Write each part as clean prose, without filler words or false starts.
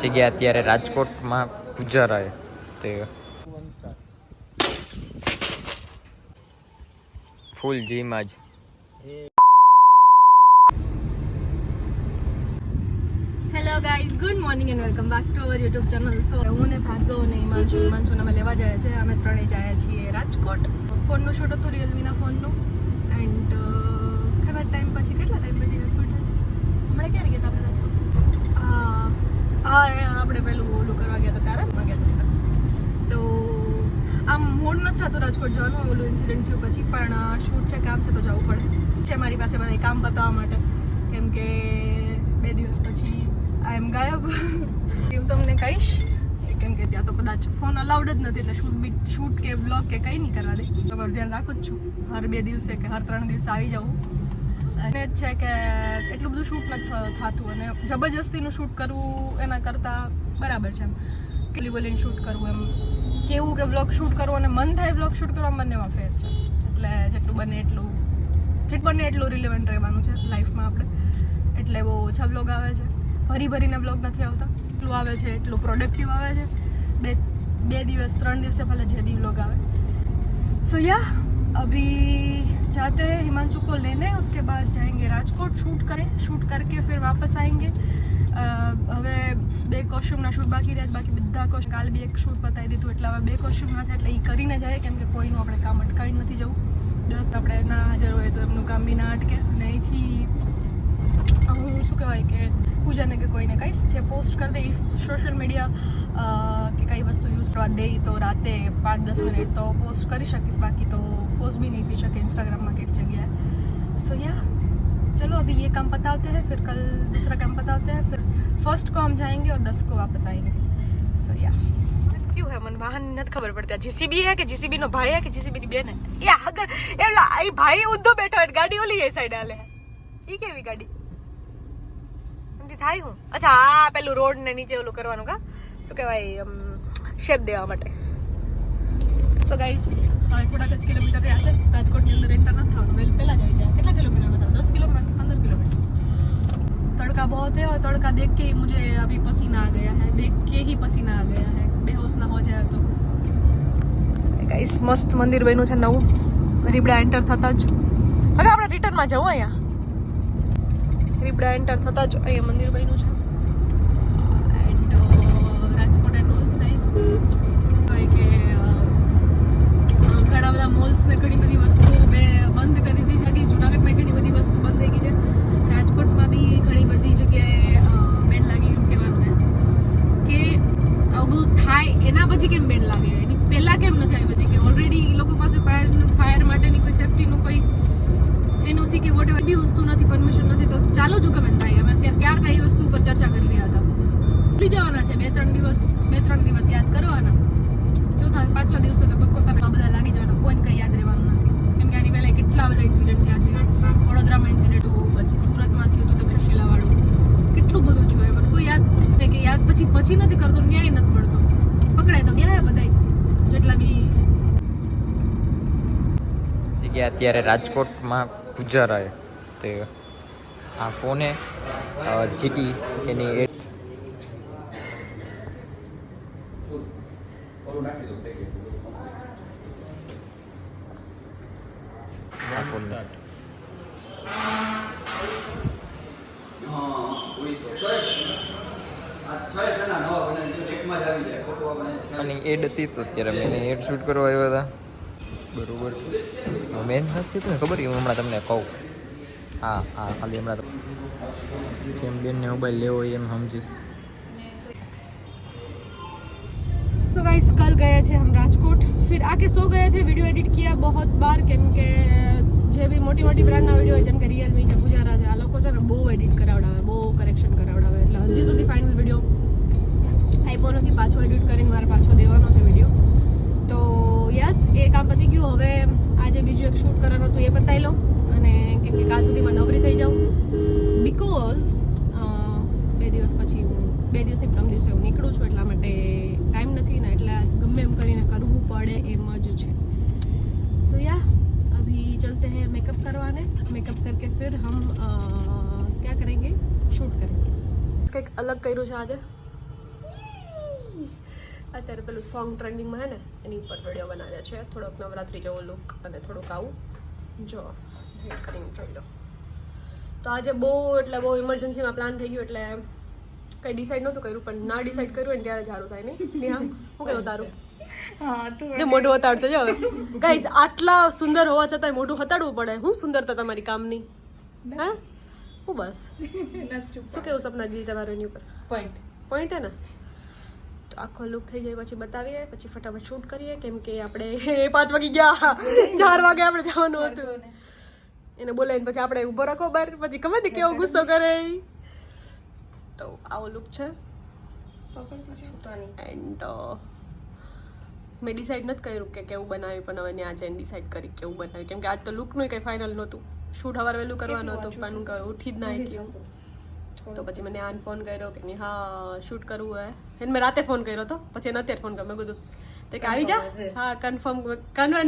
જગ્યા અત્યારે રાજકોટમાં પૂજારાય તે ફૂલ જીમ આજ hello guys, good morning and welcome back to our YouTube channel. So હું ને ભાર્ગવ ને હિમાંશુને અમે લેવા જાય છે. અમે ત્રણેય જાય છીએ રાજકોટ. ફોનનું શૂટ હતું, રિયલમીના ફોનનું. એન્ડ ઘણા ટાઈમ પછી, કેટલા ટાઈમ પછી રાજકોટ છે? હમણાં ક્યારે ગયા હતા આપણે રાજકોટ? હા, આપણે પેલું ઓલું કરવા ગયા હતા ત્યારે ગયા હતા. તો આમ મૂડ નથી થતું રાજકોટ જવાનું, ઓલું ઇન્સિડન્ટ થયું પછી. પણ શૂટ છે, કામ છે તો જવું પડે છે મારી પાસે બધા કામ પતાવવા માટે. કેમ કે 2 દિવસ પછી આઈ એમ ગાયબ. હું તમને કહીશ કેમ કે ત્યાં તો કદાચ ફોન અલાઉડ જ નથી, એટલે શૂટ કે બ્લોગ કે કંઈ નહીં કરવા દે. તમારું ધ્યાન રાખું જ છું. હર 2 દિવસે કે હર 3 દિવસે આવી જાઉં. અને જ છે કે એટલું બધું શૂટ નથી થતું, અને જબરજસ્તીનું શૂટ કરવું એના કરતાં બરાબર છે. એમ કેટલી બોલીને શૂટ કરવું, એમ કેવું કે બ્લોગ શૂટ કરવું અને મન થાય બ્લોગ શૂટ કરવા, બંનેમાં ફેર છે. એટલે જેટલું બને એટલું રિલેવન્ટ રહેવાનું છે લાઈફમાં આપણે. એટલે બહુ ઓછા બ્લોગ આવે છે, ભરીને બ્લોગ નથી આવતા. એટલું આવે છે એટલું પ્રોડક્ટિવ આવે છે. 2 દિવસ 3 દિવસે भले જે भी व्लॉग आवे. सो या अभी जाते हैं हिमांशु को लेने, उसके बाद जाएंगे राजकोट, शूट करके फिर वापस आएंगे. હવે 2 કોસ્ટ્યુમના શૂટ બાકી રહ્યા, બાકી બધા કોસ્ટ્યુમ કાલ બી એક શૂટ પતાવી દીધું, એટલે હવે 2 કોસ્ટ્યુમના છે, એટલે એ કરીને જાય. કેમ કે કોઈનું આપણે કામ અટકાવી નથી જવું. દોસ્ત આપણે ના હાજર હોય તો એમનું કામ બી ના અટકે. અને અહીંથી હું શું કહેવાય કે પૂજાને કે કોઈને કહીશ જે પોસ્ટ કરી દે સોશિયલ મીડિયા કે કઈ વસ્તુ યુઝ કરવા દે, તો રાતે 5-10 મિનિટ તો પોસ્ટ કરી શકીશ. બાકી તો પોસ્ટ भी नहीं થઈ શકે इंस्टाग्राम में कई जगह. सो या चलो अभी ये काम बताते हैं, फिर कल दूसरा काम बताते हैं, फिर फर्स्ट को हम जाएंगे और 10 को वापस आएंगे. सो या क्यों है मन वाहन નથી ખબર પડતી. જીસીબી है कि जीसीबी નો ભાઈ है कि जीसीबी ની બેન है? એ આગળ એલા આ ભાઈ ઊંધો બેઠો હોય, ગાડી ઓલી એ સાઈડ આલે. ઈ કેવી ગાડી થાય? હું અચ્છા, આ પેલું રોડ ને નીચે ઓલું કરવાનું કા શું કહેવાય, શેપ દેવા માટે. સો ગાઈસ, હવે થોડાક જ કિલોમીટર રહ્યા છે. રાજકોટની અંદર એન્ટર નથી થવાનું, પહેલા જ આવી જાય. કેટલા કિલોમીટર બતાવો? 10 કિલોમીટર 15 કિલોમીટર. तड़का बहुत है और तड़का देख के ही मुझे अभी पसीना आ गया है, देख के ही पसीना आ गया है. बेहोश ना हो जाए तो. ગાઈસ, મસ્ત મંદિર બન્યું છે નવું. રીબડા એન્ટર થતા જ હવે આપણે રિટર્નમાં જવું. અહીંયા રીબડા એન્ટર થતા જ અહીંયા મંદિર બન્યું છે. And Rajkot and all nice. હોય કે ઘણા બધા મોલ્સ ને ઘણી બધી વસ્તુઓ બંધ કરી દીધી છે. જુનાગઢમાં ઘણી બધી વસ્તુ બંધ થઈ ગઈ છે. રાજકોટમાં બી ઘણી બધી જગ્યાએ બેન લાગી. એમ કહેવાનું કે આવું બધું થાય એના પછી કેમ બેન લાગે, એની પહેલાં કેમ નથી આવી બધી, કે ઓલરેડી એ લોકો પાસે ફાયર માટેની કોઈ સેફટીનું કોઈ એનઓસી કે વોટ એવર બી વસ્તુ નથી, પરમિશન નથી, તો ચાલો જો કમેન્ટ થાય. અમે અત્યારે ક્યારના એ વસ્તુ ઉપર ચર્ચા કરી રહ્યા હતા. ભૂલી જવાના છે 2-3 દિવસ યાદ કરવાના. ચોથા 5મા દિવસે તો પોતાના બધા લાગી જવાના. કોઈને કંઈ યાદ રહેવાનું નથી. કેમ કે આની પહેલાં કેટલા બધા ઇન્સિડન્ટ થયા છે. વડોદરામાં ઇન્સિડન્ટ હતું, પછી સુરતમાં થયું હતું તક્ષશિલાવાળું. કેટલું બધું થયું એ પણ કોઈ યાદ કે યાદ પછી નથી કરતો, ન્યાય નથી મળતો. પકડાય તો ગયા બધાય જેટલા બી જગ્યા અત્યારે રાજકોટમાં પૂજારાય તે આ ફોને જીટી એની અને એડ હતી તો અત્યારે મેં એડ શૂટ કરવા આવ્યા હતા. બરોબર, મેન હશે તો ખબર હું હમણાં તમને કહું. હા ખાલી હમણાં જેમ બેનને મોબાઈલ લેવો એમ સમજીશ. सो गाइस, कल गए थे हम राजकोट, फिर आके सो गए थे. वीडियो एडिट किया बहुत बार, केम કે જે બી મોટી બ્રાન્ડના વિડીયો હોય જેમ કે રિયલમી છે, પૂજારા છે, આ લોકો છે ને બહુ એડિટ કરાવડાવે, બહુ કરેક્શન કરાવડાવે. એટલે હજી સુધી ફાઇનલ વિડીયો આપ્યો નથી. પાછો એડિટ કરીને મારે પાછો દેવાનો છે વિડીયો. તો યસ, એ કામ પતી ગયું. હવે આજે બીજું એક શૂટ કરવાનું હતું, એ પતાવી લો. અને કેમ કે કાલ સુધીમાં નવરી થઈ જાઉં, બિકોઝ 2 દિવસ પછી હું 2 દિવસની પ્રથમ દિવસે હું નીકળું છું, એટલા માટે ટાઈમ નથી ને, એટલે ગમે એમ કરીને કરવું પડે એમ જ છે. સો या अभी चलते हैं मेकअप करवाने. मेकअप करके फिर हम क्या करेंगे, शूट करेंगे. કંઈક અલગ કર્યું છે આજે. અત્યારે પેલું સોંગ ટ્રેન્ડિંગમાં હે ને એની ઉપર વિડીયો બનાવ્યા છે, થોડોક નવરાત્રી જેવો લુક અને થોડુંક આવું જો હેડ કરીને જોઈ લો. તો આજે બહુ ઇમરજન્સીમાં પ્લાન થઈ ગયું એટલે કંઈ ડિસાઈડ નહોતું કર્યું, પણ ના ડિસાઈડ કર્યું હોય ને ત્યારે સારું થાય નહીં. નેહા શું કહેવું તારું? મોઢું હતાડશે જો હવે ગાઈસ, આટલા સુંદર હોવા છતાંય મોઢું હતાડવું પડે. શું સુંદરતા તમારી કામની? હા હું બસ શું કેવું સપનાજી તમારું એની ઉપર? પોઈન્ટ હે ને? તો આખો લુક થઈ જાય પછી બતાવીએ, પછી ફટાફટ શૂટ કરીએ, કેમ કે આપણે 5 વાગી ગયા, 4 વાગે આપણે જવાનું હતું. એને બોલાવીને પછી આપણે ઊભો રાખો બહાર, પછી ખબર ને કેવો ગુસ્સો કરે. તો આવો લુક છે એન્ડ મેં ડિસાઈડ નથી કર્યું કે કેવું બનાવ્યું, પણ હવે ત્યાં જઈને ડિસાઈડ કરી કેવું બનાવ્યું, કેમ કે આજ તો લુકનું કંઈ ફાઇનલ નહોતું. શૂટ સવારે વહેલું કરવાનું હતું પણ ઉઠી જ ના ગયું. તો પછી મને આને ફોન કર્યો કે હા શૂટ કરવું હે. એને મેં રાતે ફોન કર્યો હતો, પછી એને અત્યારે ફોન કર્યો. મેં કીધું તો કે આવી જા. હા કન્ફર્મ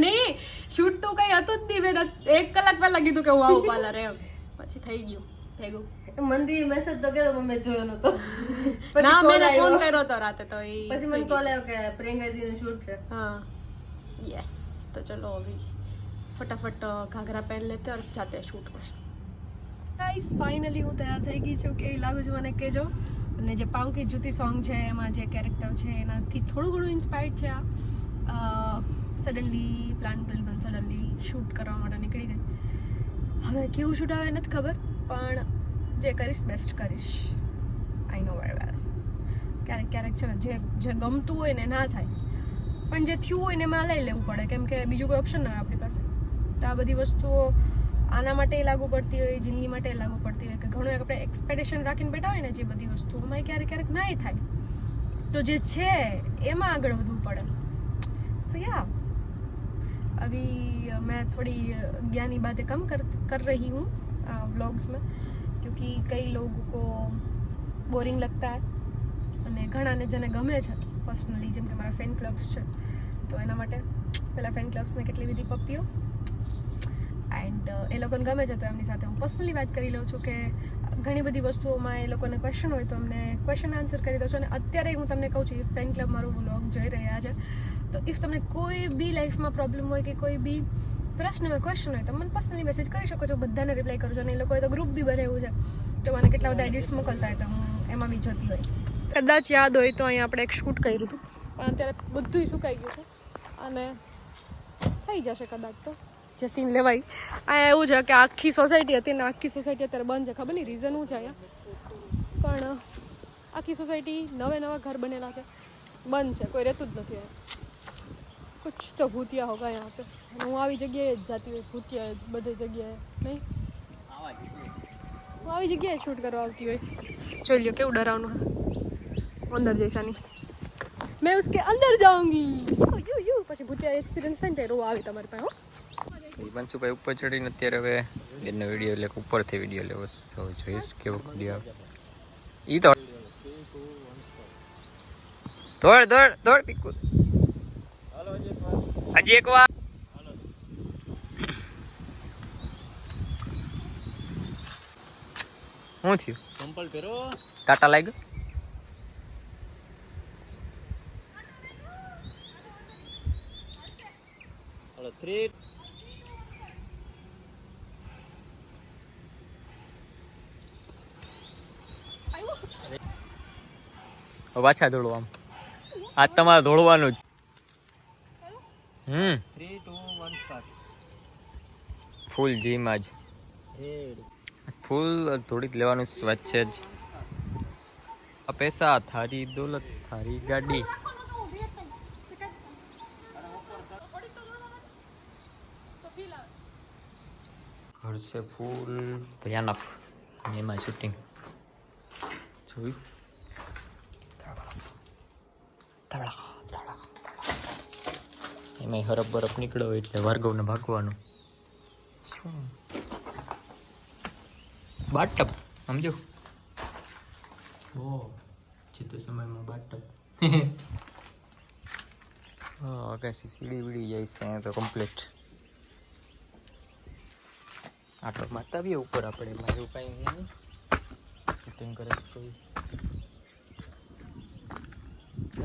નહીં, શૂટ તો કંઈ હતું જ નહીં. મેં 1 કલાક પહેલા કીધું કે હું આવું પાર્લર એમ. પછી થઈ ગયું ભેગું. મંદી મેસેજ તો કર્યો પણ મેં જોયો નતો. ના મેં ફોન કર્યો હતો રાતે, તો એ પછી મને કોલ આવ્યો કે પ્રિયંકા દીદીનું શૂટ છે. હા યસ. તો ચલો હવે ફટાફટ ઘાઘરા પહેન લેતે और जाते हैं शूट में. गाइस फाइनली હું તૈયાર થઈ ગઈ છું. કેવી લાગુ છું મને કહેજો. અને જે પાઉં કી જૂતી સોંગ છે એમાં જે કેરેક્ટર છે એનાથી થોડું ઘણું ઇન્સ્પાયર્ડ છે આ. સડનલી પ્લાન કરી લીધો, સડનલી શૂટ કરવા માટે નીકળી ગઈ. હવે કેવું શૂટ આવે નથી ખબર, પણ જે કરીશ બેસ્ટ કરીશ. આઈ નો વેરી વેલ. ક્યારેક છે ને જે ગમતું હોય ને ના થાય, પણ જે થયું હોય ને એમાં લઈ લેવું પડે, કેમ કે બીજું કોઈ ઓપ્શન ના હોય આપણી પાસે. તો આ બધી વસ્તુઓ આના માટે લાગુ પડતી હોય, જિંદગી માટે લાગુ પડતી હોય, કે ઘણું આપણે એક્સપેક્ટેશન રાખીને બેઠા હોય ને જે બધી વસ્તુઓમાં ક્યારેક નાય થાય. તો જે છે એમાં આગળ વધવું પડે. સો યા अभी मैं थोड़ी ज्ञानी बातें कम कर रही हूँ व्लॉग्स में, क्योंकि कई लोगों को बोरिंग लगता है અને ઘણાને જેને ગમે છે પર્સનલી, જેમ કે મારા ફેન ક્લબ્સ છે, તો એના માટે પહેલાં ફેન ક્લબ્સને કેટલી બધી પપ્પીઓ એન્ડ એ લોકોને ગમે છે તો એમની સાથે હું પર્સનલી વાત કરી લઉં છું કે ઘણી બધી વસ્તુઓમાં એ લોકોને ક્વેશ્ચન હોય તો એમને ક્વેશ્ચન આન્સર કરી દઉં છું. અને અત્યારે હું તમને કહું છું, ફેન ક્લબ મારું વ્લોગ જોઈ રહ્યા છે તો ઇફ તમને કોઈ બી લાઈફમાં પ્રોબ્લેમ હોય કે કોઈ બી પ્રશ્ન હોય, ક્વેશ્ચન હોય, તો મને પર્સનલી મેસેજ કરી શકો છો. બધાને રિપ્લાય કરું છું. અને એ લોકોએ તો ગ્રુપ બી બનાવ્યું છે, તો મને કેટલા બધા એડિટ્સ મોકલતા હોય તો હું એમાં બી જતી હોય. કદાચ યાદ હોય તો અહીંયા આપણે એક શૂટ કર્યું હતું, પણ અત્યારે બધું સુકાઈ ગયું છે અને થઈ જશે કદાચ તો જે સીન લેવાય. અહીંયા એવું છે કે આખી સોસાયટી હતી ને આખી સોસાયટી અત્યારે બંધ છે. ખબર નહીં રીઝન શું છે અહીંયા, પણ આખી સોસાયટી નવા ઘર બનેલા છે, બંધ છે, કોઈ રહેતું જ નથી અહીંયા. કુછ તો ભૂતિયા હોગા यहाँ पे. હું આવી જગ્યાએ જ જાતી હોય, ભૂતિયા જ બધી જગ્યાએ. નહીં હું આવી જગ્યાએ શૂટ કરવા આવતી હોય. જોઈ લ્યો કેવું ડરાવનું है. अंदर जैसा नहीं, मैं उसके अंदर जाऊंगी. યુ પછી ભૂતિયા એક્સપિરિયન્સ થાય ને ત્યારે રોવા આવી તમારી પાસે. બંશુભાઈ ઉપર ચડીને અત્યારે હવે એનો વિડીયો એટલે ઉપરથી વિડીયો લેવો તો જોઈશ કેવો વિડીયો. ઈ તો દોડ પીકુ હજી એક વાર. શું થયું? ચંપલ પહેરો, કાંટા લાગ્યો. પાછા દોડો આમ. આજ તમારે દોડવાનું જ. 3, 2, 1 સ્ટાર્ટ. ફૂલ જીમ આજ ફૂલ થોડીક લેવાનું વચ્ચે જ. આ પૈસા થારી દોલત થારી ગાડી. घर से फूल भयानक एम शूटिंग જોયું. એમાં હરફ બરફ નીકળ્યો એટલે ભાર્ગવને ભાગવાનું. શું બાટપ સમજો? ઓ ચિત્ત સમયમાં બાટપ. હા કઈ સીડી વીડી જાય છે તો કમ્પ્લીટ. આટલો મારતા આવીએ ઉપર આપણે, એમાં એવું કાંઈ નહીં. શૂટિંગ કરે તો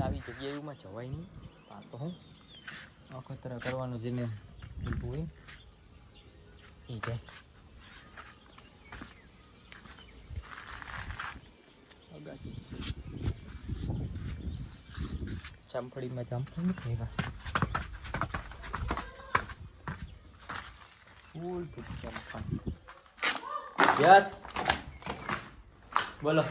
આવી જગ્યાએમાં જવાય નહીં. આ તો હું અખતરા કરવાનું જેને ઊભું હોય એ જાય. અગાસી છે. જામફળીમાં જામફળી નથી આવ્યા. ફૂલ જામફળ. યસ બોલો.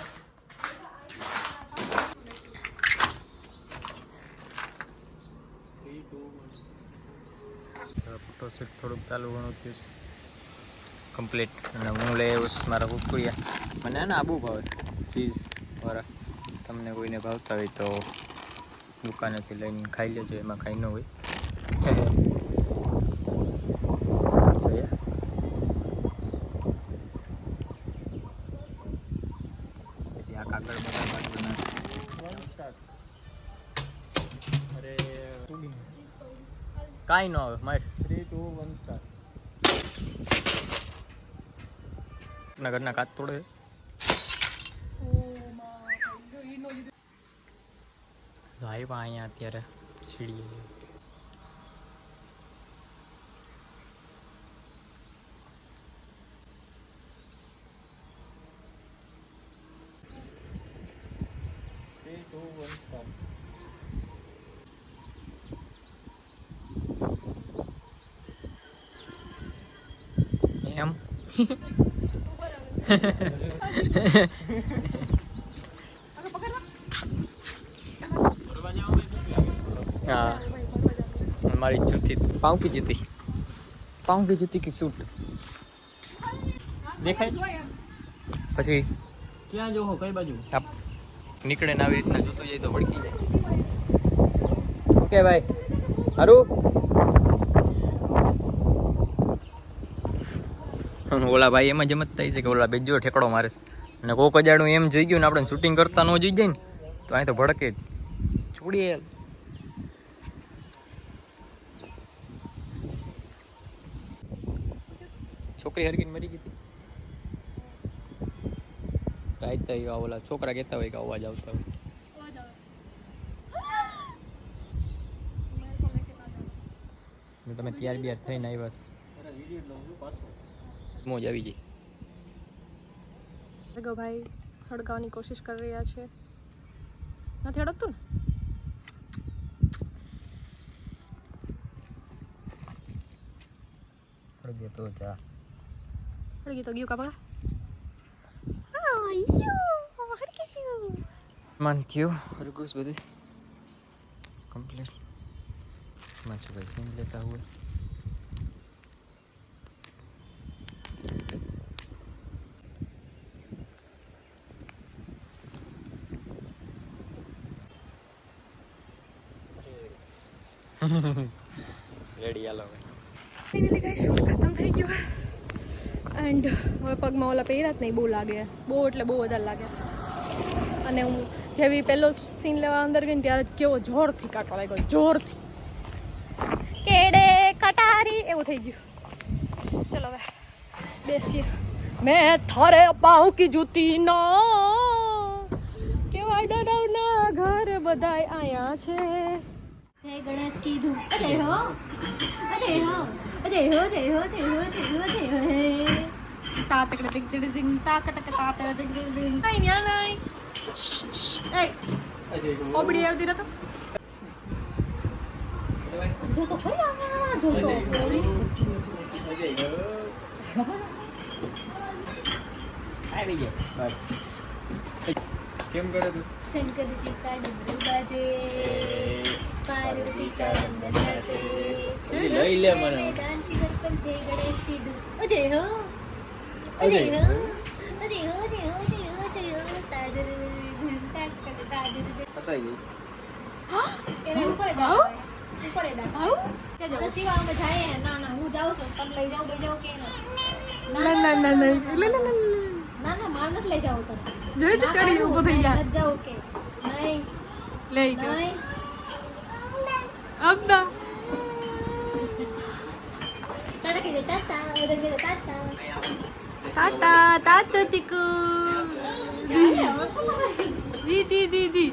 ફોટોશૂટ થોડુંક ચાલુ ઘણું થયું કમ્પ્લીટ. અને હું લઈ આવ્યો મારા કુકુરિયા. મને ને આબુ ભાવે ચીઝ વાળા. તમને કોઈને ભાવતા હોય તો દુકાનેથી લઈને ખાઈ લેજો, એમાં કાંઈ ન હોય. પછી આ કાગળ બધા કાંઈ ન આવે મારે. 3, 2, 1 સ્ટાર્ટ. ના ઘરના કાચ તોડે. આવ્યા અહીંયા અત્યારે સીડી. એમ हाँ हमारी जूती पाँव की जूती की सूट દેખાય. પછી ક્યાં જો હો કઈ બાજુ આપ નીકળે ને આવી રીતના જોતો જાય તો ભડકી જાય. ઓકે ભાઈ હારું. ઓલા ભાઈ એમાં જમત થાય છે કે ઓલા બેજો ઠેકડો મારે છે. અને કોક અજાણું એમ જોઈ ગયું ને આપણે શૂટિંગ કરતા ન જોઈ જાય ને તો અહીં તો ભડકે જ. છોડીએ છોકરી હરકીને મરી ગઈ હતી. રાઈતા એવા ઓલા છોકરા કહેતા હોય કે અવાજ આવતા હોય. તમે તૈયાર બિયાર થઈને આવ્યા મોજ આવી ગઈ. ભાઈ સળગાવવાની કોશિશ કરી રહ્યા છે. નથી અડકતું ને? અડગે તો જા. અડગી તો ગયું કાપા. માન થયું હરગુસ બધું કમ્પ્લીટ. માં છો ભાઈ સીન લેતા हुए રેડી હાલો. ફાઇનલી ગાઈસ શૂટ ખતમ થઈ ગયો એન્ડ હવે પગમાં ઓલા પહેર્યા જ નહીં, બહુ લાગે, બહુ એટલે બહુ વધારે લાગે. અને હું જેવી પહેલો સીન લેવા અંદર ગઈ ને ત્યારે જ કેવો જોરથી કાટવા લાગ્યો, જોરથી કેડે કટારી એવું થઈ ગયું. ચલો હવે બેસીએ. મેં થારે પાઉં કી જૂતી ના કેવા ડરાવના ઘર બધાય આયા છે. જય ગણેશ કીધું અજય હો અજય હો અજય હો જય હો જય હો જય હો જય હો હે તાતકડે તિક તિક તિક તાકતક તાતકડે તિક તિક તિક નહીં ન્યા નહીં. એ ઓબડી આવતી રહતો જો તો ખરી આમાં જો તો આવી ગયો બસ. કેમ કરે તું? શંકરજી કા ડમરૂ બાજે પાર્વતી કા નંદન નાચે લઈ લે મને. મેદાન શિખર પર જય ગણેશ કીધું અજય હો અજય હો અજય હો અજય હો અજય હો અજય હો તાદર તાક તાદર પતાઈ ગઈ. એને ઉપર જ આવે ઉપર જ આવે કે જો શિવા અમે જાય ના ના હું જાઉં છું તમે લઈ જાઓ કે ના ના ના ના લે લે લે ના ના માર નથી લઈ જાવ તમે જોઈ તો ચડી ઊભો થઈ ગયા. નથી જાવ કે નહીં લઈ ગયો નહીં અબના તારા કે તાતા ઓડે કે તાતા તાતા તાતા તિકુ દીદી દીદી